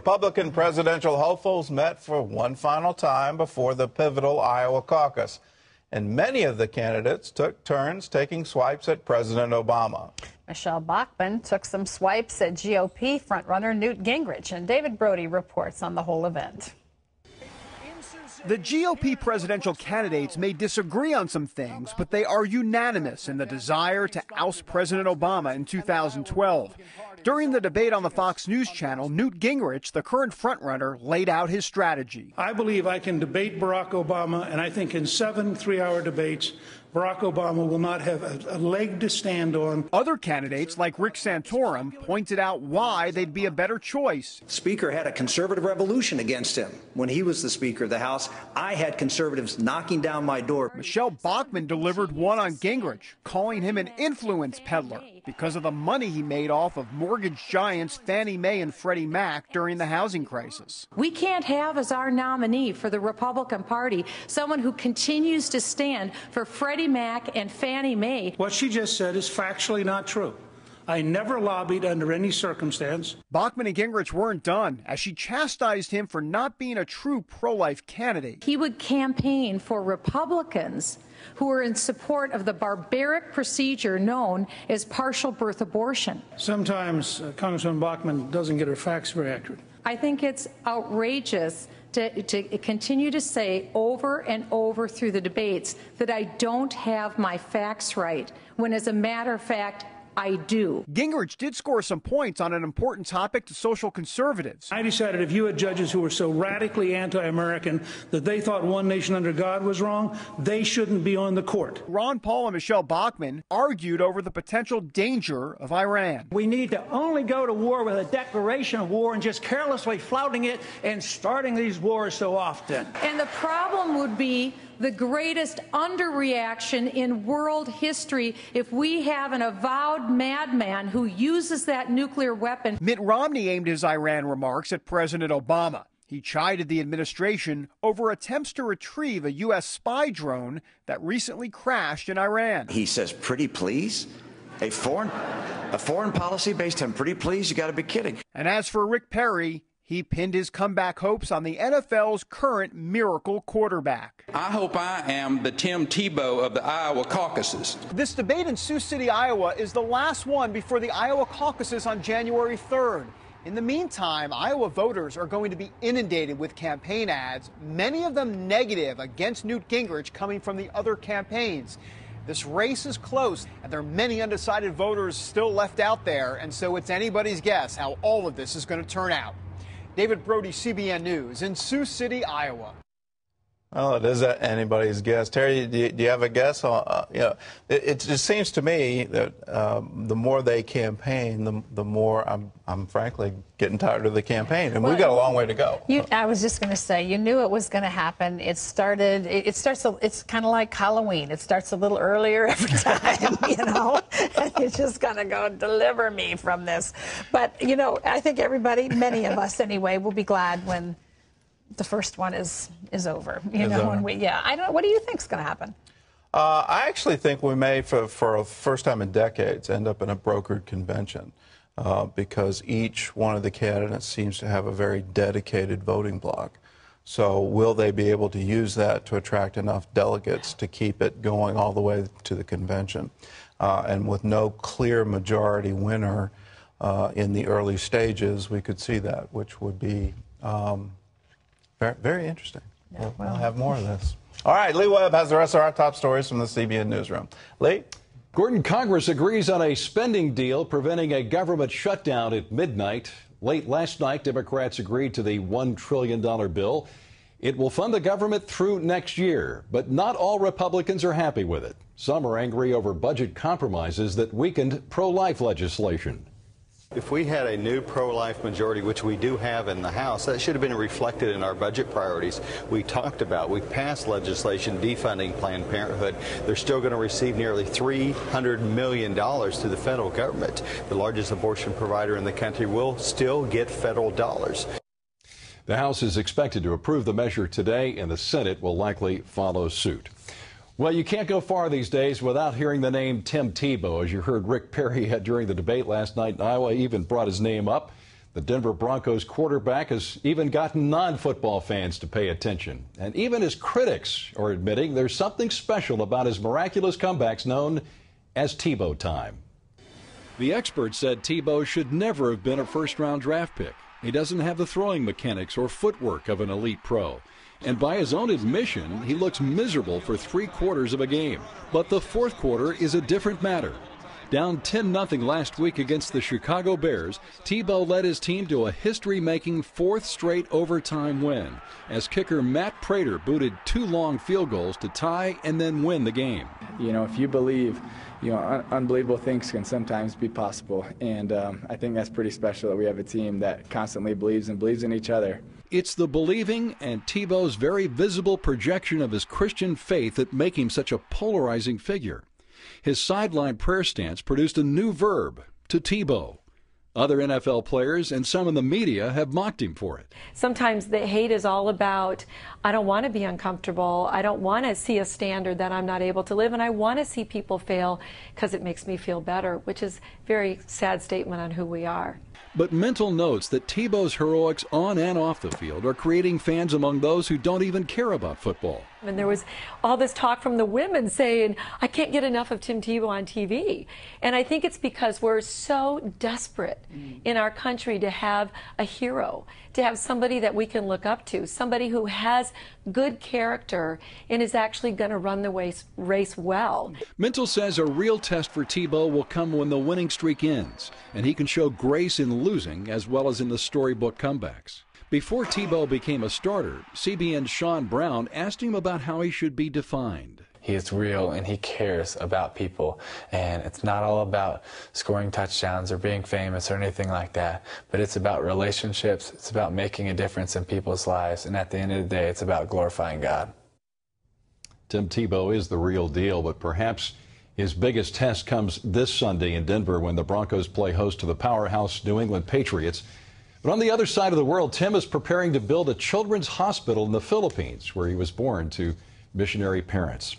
Republican presidential hopefuls met for one final time before the pivotal Iowa caucus. And many of the candidates took turns taking swipes at President Obama. Michelle Bachmann took some swipes at GOP frontrunner Newt Gingrich, and David Brody reports on the whole event. The GOP presidential candidates may disagree on some things, but they are unanimous in the desire to oust President Obama in 2012. During the debate on the Fox News channel, Newt Gingrich, the current frontrunner, laid out his strategy. I believe I can debate Barack Obama, and I think in 7 3-hour debates, Barack Obama will not have a leg to stand on. Other candidates, like Rick Santorum, pointed out why they'd be a better choice. The Speaker had a conservative revolution against him when he was the Speaker of the House. I had conservatives knocking down my door. Michelle Bachmann delivered one on Gingrich, calling him an influence peddler because of the money he made off of mortgage giants Fannie Mae and Freddie Mac during the housing crisis. We can't have as our nominee for the Republican Party someone who continues to stand for Freddie Mac and Fannie Mae. What she just said is factually not true. I never lobbied under any circumstance. Bachmann and Gingrich weren't done, as she chastised him for not being a true pro-life candidate. He would campaign for Republicans who are in support of the barbaric procedure known as partial birth abortion. Sometimes Congresswoman Bachmann doesn't get her facts very accurate. I think it's outrageous to continue to say over and over through the debates that I don't have my facts right, when as a matter of fact, I do. Gingrich did score some points on an important topic to social conservatives. I decided if you had judges who were so radically anti-American that they thought one nation under God was wrong, they shouldn't be on the court. Ron Paul and Michelle Bachmann argued over the potential danger of Iran. We need to only go to war with a declaration of war and just carelessly flouting it and starting these wars so often. And the problem would be the greatest underreaction in world history if we have an avowed madman who uses that nuclear weapon. Mitt Romney aimed his Iran remarks at President Obama. He chided the administration over attempts to retrieve a U.S. spy drone that recently crashed in Iran. He says, pretty please? A foreign policy based on pretty please? You got to be kidding. And as for Rick Perry, he pinned his comeback hopes on the NFL's current miracle quarterback. I hope I am the Tim Tebow of the Iowa caucuses. This debate in Sioux City, Iowa is the last one before the Iowa caucuses on January 3rd. In the meantime, Iowa voters are going to be inundated with campaign ads, many of them negative against Newt Gingrich coming from the other campaigns. This race is close, and there are many undecided voters still left out there, and so it's anybody's guess how all of this is going to turn out. David Brody, CBN News, in Sioux City, Iowa. Well, it is anybody's guess. Terry, do you have a guess? It just seems to me that the more they campaign, the more I'm frankly getting tired of the campaign, and we've got a long way to go. I was just going to say, you knew it was going to happen. It's kind of like Halloween. It starts a little earlier every time, and you're just going to go deliver me from this. But, I think everybody, many of us anyway, will be glad when the first one is over. I don't know. What do you think's going to happen? I actually think we may, for the first time in decades, end up in a brokered convention because each one of the candidates seems to have a very dedicated voting bloc. So will they be able to use that to attract enough delegates to keep it going all the way to the convention? And with no clear majority winner in the early stages, we could see that, which would be very, very interesting. Yeah, we'll have more of this. All right, Lee Webb has the rest of our top stories from the CBN newsroom. Lee? Gordon, Congress agrees on a spending deal preventing a government shutdown at midnight. Late last night, Democrats agreed to the $1 trillion bill. It will fund the government through next year, but not all Republicans are happy with it. Some are angry over budget compromises that weakened pro-life legislation. If we had a new pro-life majority, which we do have in the House, that should have been reflected in our budget priorities we talked about. We passed legislation defunding Planned Parenthood. They're still going to receive nearly $300 million to the federal government. The largest abortion provider in the country will still get federal dollars. The House is expected to approve the measure today, and the Senate will likely follow suit. Well, you can't go far these days without hearing the name Tim Tebow. As you heard Rick Perry during the debate last night in Iowa, even brought his name up. The Denver Broncos quarterback has even gotten non-football fans to pay attention. And even his critics are admitting there's something special about his miraculous comebacks known as Tebow Time. The experts said Tebow should never have been a first-round draft pick. He doesn't have the throwing mechanics or footwork of an elite pro. And by his own admission, he looks miserable for 3/4 of a game. But the fourth quarter is a different matter. Down 10-0 last week against the Chicago Bears, Tebow led his team to a history-making fourth straight overtime win as kicker Matt Prater booted 2 long field goals to tie and then win the game. You know, if you believe, unbelievable things can sometimes be possible. And I think that's pretty special that we have a team that constantly believes in each other. It's the believing and Tebow's very visible projection of his Christian faith that make him such a polarizing figure. His sideline prayer stance produced a new verb, to Tebow. Other NFL players and some in the media have mocked him for it. Sometimes the hate is all about, I don't want to be uncomfortable. I don't want to see a standard that I'm not able to live, and I want to see people fail because it makes me feel better, which is a very sad statement on who we are. But Mental notes that Tebow's heroics on and off the field are creating fans among those who don't even care about football. And there was all this talk from the women saying, I can't get enough of Tim Tebow on TV. And I think it's because we're so desperate in our country to have a hero, to have somebody that we can look up to, somebody who has good character and is actually going to run the race well. Mental says a real test for Tebow will come when the winning streak ends, and he can show grace in losing as well as in the storybook comebacks. Before Tebow became a starter, CBN's Sean Brown asked him about how he should be defined. He is real and he cares about people, and it's not all about scoring touchdowns or being famous or anything like that, but it's about relationships, it's about making a difference in people's lives, and at the end of the day, it's about glorifying God. Tim Tebow is the real deal, but perhaps his biggest test comes this Sunday in Denver when the Broncos play host to the powerhouse New England Patriots. But on the other side of the world, Tim is preparing to build a children's hospital in the Philippines, where he was born to missionary parents.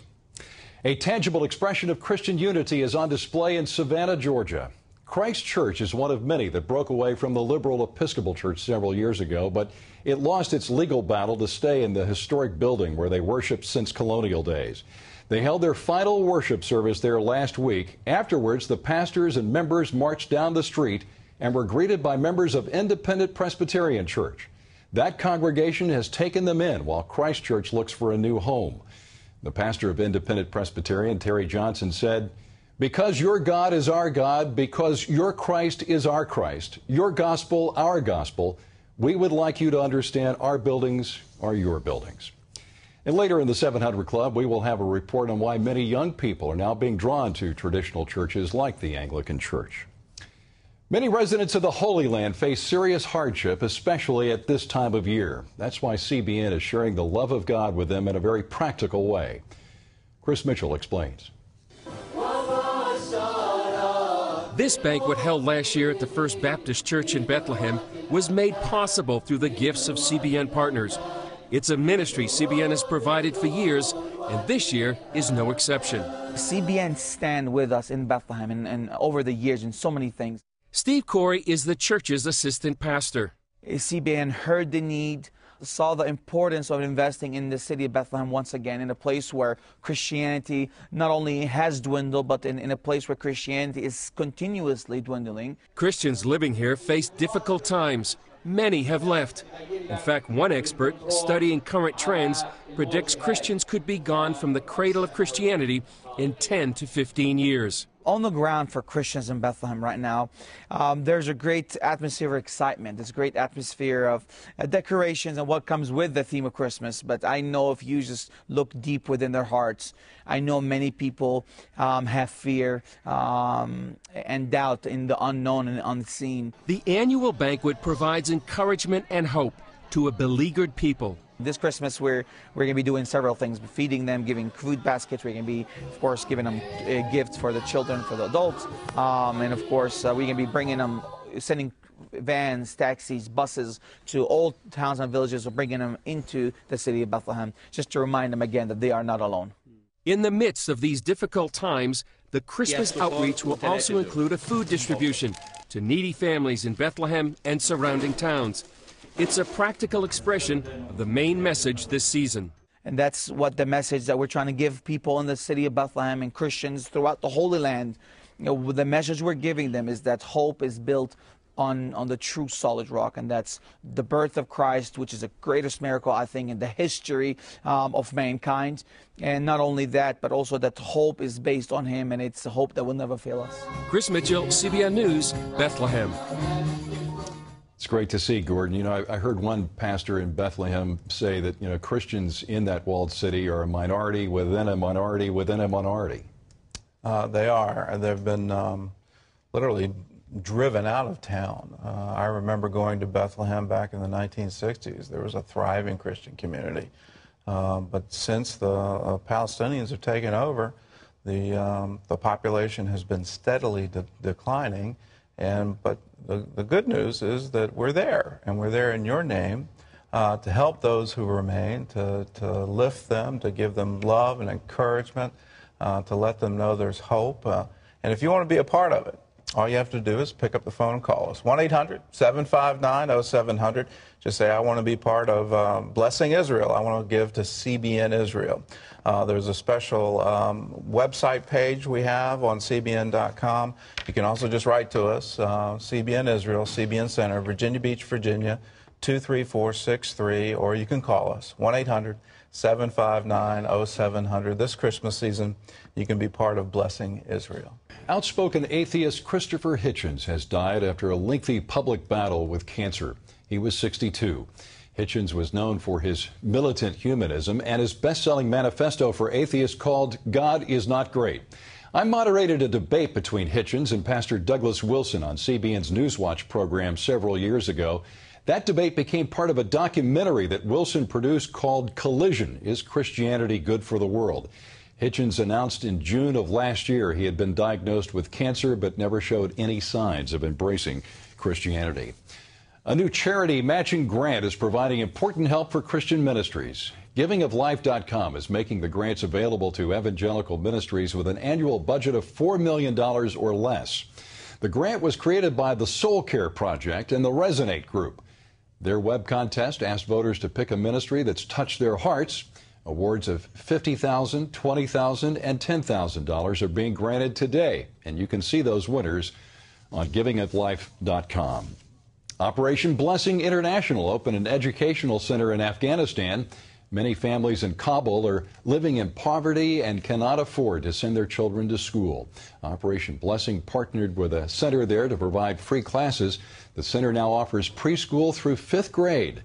A tangible expression of Christian unity is on display in Savannah, Georgia. Christ Church is one of many that broke away from the liberal Episcopal Church several years ago, but it lost its legal battle to stay in the historic building where they worshiped since colonial days. They held their final worship service there last week. Afterwards, the pastors and members marched down the street and were greeted by members of Independent Presbyterian Church. That congregation has taken them in while Christ Church looks for a new home. The pastor of Independent Presbyterian, Terry Johnson, said, "Because your God is our God, because your Christ is our Christ, your gospel our gospel, we would like you to understand our buildings are your buildings." And later in the 700 Club, we will have a report on why many young people are now being drawn to traditional churches like the Anglican Church. Many residents of the Holy Land face serious hardship, especially at this time of year. That's why CBN is sharing the love of God with them in a very practical way. Chris Mitchell explains. This banquet held last year at the First Baptist Church in Bethlehem was made possible through the gifts of CBN partners. It's a ministry CBN has provided for years, and this year is no exception. CBN stand with us in Bethlehem and over the years in so many things. Steve Corey is the church's assistant pastor. CBN heard the need, saw the importance of investing in the city of Bethlehem once again, in a place where Christianity not only has dwindled, but in a place where Christianity is continuously dwindling. Christians living here face difficult times. Many have left. In fact, one expert studying current trends predicts Christians could be gone from the cradle of Christianity in 10 to 15 years. On the ground for Christians in Bethlehem right now, there's a great atmosphere of excitement. There's a great atmosphere of decorations and what comes with the theme of Christmas. But I know if you just look deep within their hearts, I know many people have fear and doubt in the unknown and unseen. The annual banquet provides encouragement and hope to a beleaguered people. This Christmas, we're going to be doing several things, feeding them, giving food baskets. We're going to be, of course, giving them gifts for the children, for the adults. And, of course, we're going to be bringing them, sending vans, taxis, buses to all towns and villages, or bringing them into the city of Bethlehem, just to remind them again that they are not alone. In the midst of these difficult times, the Christmas outreach will also include a food distribution to needy families in Bethlehem and surrounding towns. It's a practical expression of the main message this season. And that's what the message that we're trying to give people in the city of Bethlehem and Christians throughout the Holy Land. You know, the message we're giving them is that hope is built on the true solid rock, and that's the birth of Christ, which is the greatest miracle, I think, in the history of mankind. And not only that, but also that hope is based on Him, and it's a hope that will never fail us. Chris Mitchell, CBN News, Bethlehem. It's great to see, Gordon. You know, I heard one pastor in Bethlehem say that, you know, Christians in that walled city are a minority within a minority within a minority. They are. They've been literally driven out of town. I remember going to Bethlehem back in the 1960s. There was a thriving Christian community. But since the Palestinians have taken over, the population has been steadily declining. But the good news is that we're there, and we're there in your name to help those who remain, to lift them, to give them love and encouragement, to let them know there's hope. And if you want to be a part of it, all you have to do is pick up the phone and call us. 1-800-759-0700. Just say, I want to be part of Blessing Israel. I want to give to CBN Israel. There's a special website page we have on CBN.com. You can also just write to us, CBN Israel, CBN Center, Virginia Beach, Virginia, 23463, or you can call us, 1-800-759-0700. This Christmas season, you can be part of Blessing Israel. Outspoken atheist Christopher Hitchens has died after a lengthy public battle with cancer. He was 62. Hitchens was known for his militant humanism and his best-selling manifesto for atheists called God is Not Great. I moderated a debate between Hitchens and Pastor Douglas Wilson on CBN's Newswatch program several years ago. That debate became part of a documentary that Wilson produced called Collision: Is Christianity Good for the World? Hitchens announced in June of last year he had been diagnosed with cancer but never showed any signs of embracing Christianity. A new charity matching grant is providing important help for Christian ministries. GivingOfLife.com is making the grants available to evangelical ministries with an annual budget of $4 million or less. The grant was created by the Soul Care Project and the Resonate Group. Their web contest asked voters to pick a ministry that's touched their hearts. Awards of $50,000, $20,000, and $10,000 are being granted today, and you can see those winners on GivingOfLife.com. Operation Blessing International opened an educational center in Afghanistan. Many families in Kabul are living in poverty and cannot afford to send their children to school. Operation Blessing partnered with a center there to provide free classes. The center now offers preschool through 5th grade.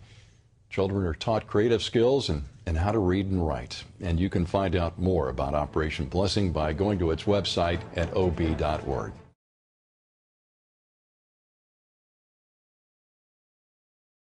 Children are taught creative skills and how to read and write. And you can find out more about Operation Blessing by going to its website at ob.org.